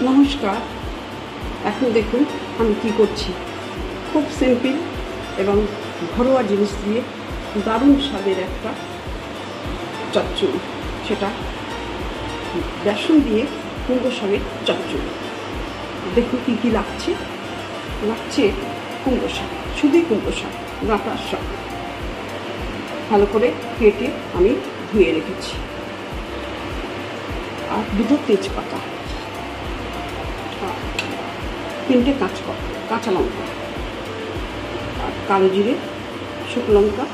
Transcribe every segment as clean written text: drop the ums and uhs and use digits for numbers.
নমস্কার। এখন দেখুন আমি কি করছি। খুব সিম্পল এবং ঘরোয়া জিনিস দিয়ে দারুণ স্বাদের একটা চচ্চড়ি, সেটা বেসন দিয়ে কুমড়ো শাকের চচ্চড়ি। দেখুন কী কী লাগছে। কুমড়ো শাক, শুধুই কুমড়ো শাক, ডাঁটার শাক ভালো করে কেটে আমি ধুয়ে রেখেছি, আর দুটো তেজপাতা, তিনটে কাঁচা লঙ্কা, আর কালো জিরে, শুকনো লঙ্কা,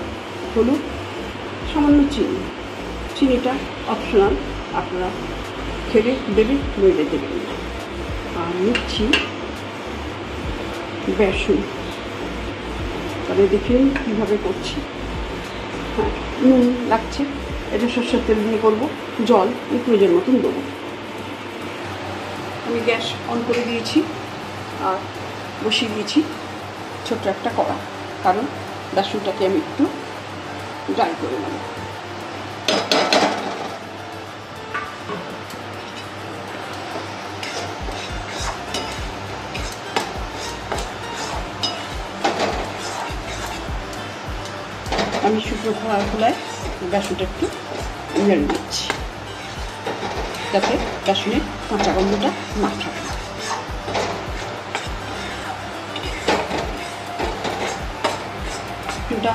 হলুদ, সামান্য চিনিটা অপশনাল, আপনারা খেলে দেবেন নইলে দেবেন না। আর নিচ্ছি বেসন, তাহলে দেখে নিন কীভাবে করছি। হ্যাঁ, নুন লাগছে, এটা সর্ষের তেল দিয়ে করবো, জল প্রয়োজন মতন দেবো। আমি গ্যাস অন করে দিয়েছি আর বসিয়ে দিয়েছি ছোট্ট একটা কড়া, কারণ বেসনটাকে আমি একটু ড্রাই করে নেব। আমি শুকনো খোলায় বেসনটা একটু নেড়ে দিচ্ছি, যাতে বেসনের কাঁচা গন্ধটা না থাকে। বেসনটা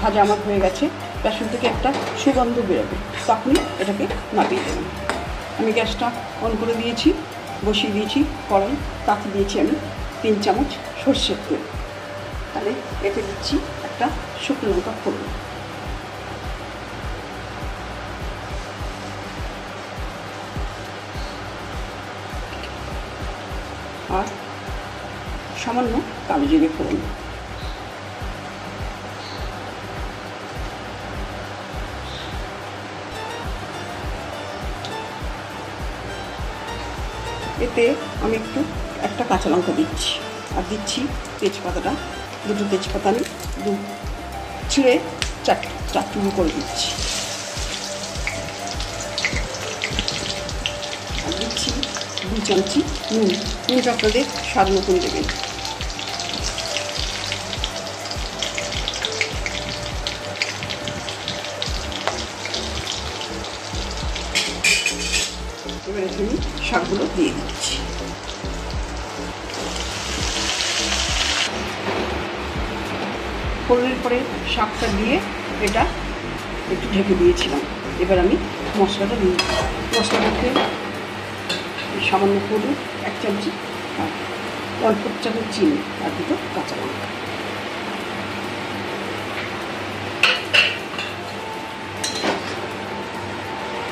ভাজা আমার হয়ে গেছে, বেসন থেকে একটা সুগন্ধ বেরোবে, তখনই এটাকে নামিয়ে দেবেন। আমি গ্যাসটা অন করে দিয়েছি, বসিয়ে দিয়েছি কড়াই, তাতে দিয়েছি আমি 3 চামচ সর্ষের তেল। তাহলে এতে দিচ্ছি একটা শুকনো লঙ্কা ফোড়ন, আর সামান্য কালো জিরে ফোড়ন। এতে আমি একটা কাঁচা লঙ্কা দিচ্ছি, আর দিচ্ছি তেজপাতাটা, দুটো তেজপাতা আমি ছিঁড়ে চার টুকরো করে দিচ্ছি, আর দিচ্ছি 2 চামচি নুনটা আপনাদের স্বাদ মতন দেবেন। এবারে আমি শাকগুলো দিয়ে দিচ্ছি। ফোড়নের পরে শাকটা দিয়ে এটা একটু ঢেকে দিয়েছিলাম। এবার আমি মশলাটা দিয়ে মশলাটাকে সামান্য হলুদ 1 চামচি, আর অল্প চামচ চিনি, আর দুটো কাঁচা লঙ্কা।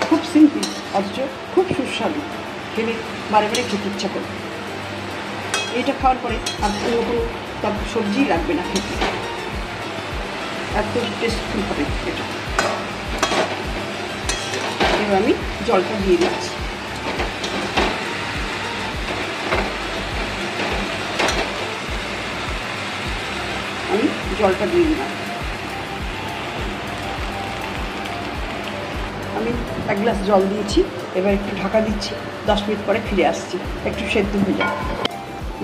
খুব সিম্পল অথচ খুব সুস্বাদু, খেলে বারে বারে খেতে ইচ্ছা করে। এইটা খাওয়ার পরে আর কোনো সবজি লাগবে না খেতে, এত টেস্টফুল হবে এটা। এবার আমি জলটা দিয়ে দিচ্ছি। আমি জলটা দিয়ে দিলাম। আমি 1 গ্লাস জল দিয়েছি, এবার একটু ঢাকা দিচ্ছি। 10 মিনিট পরে ফিরে আসছি, একটু সেদ্ধ হয়ে যায়।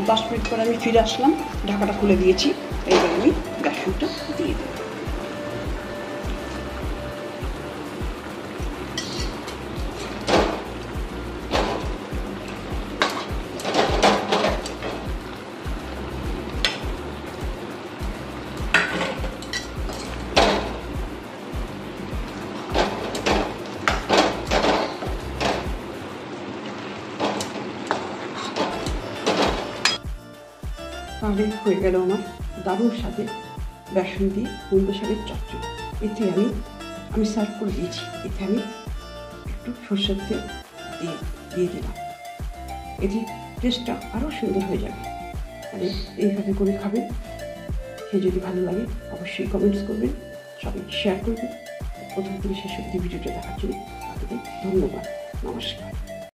10 মিনিট পরে আমি ফিরে আসলাম, ঢাকাটা খুলে দিয়েছি। এবার আমি বেসনটা দিয়ে দেব। তাহলে হয়ে গেল আমার দারুণ স্বাদের বেসন দিয়ে কুমড়ো শাকের চচ্চড়ি। এতে আমি সার্ভ করে দিয়েছি। এতে আমি একটু সর্ষের তেল দিয়ে দিলাম, এতে টেস্টটা আরও সুন্দর হয়ে যাবে। তাহলে এইভাবে করে খাবেন। খেয়ে যদি ভালো লাগে অবশ্যই কমেন্টস করবেন, সবাই শেয়ার করবেন। প্রথম থেকে শেষ অবধি ভিডিওটা দেখার জন্য আপনাদের ধন্যবাদ। নমস্কার।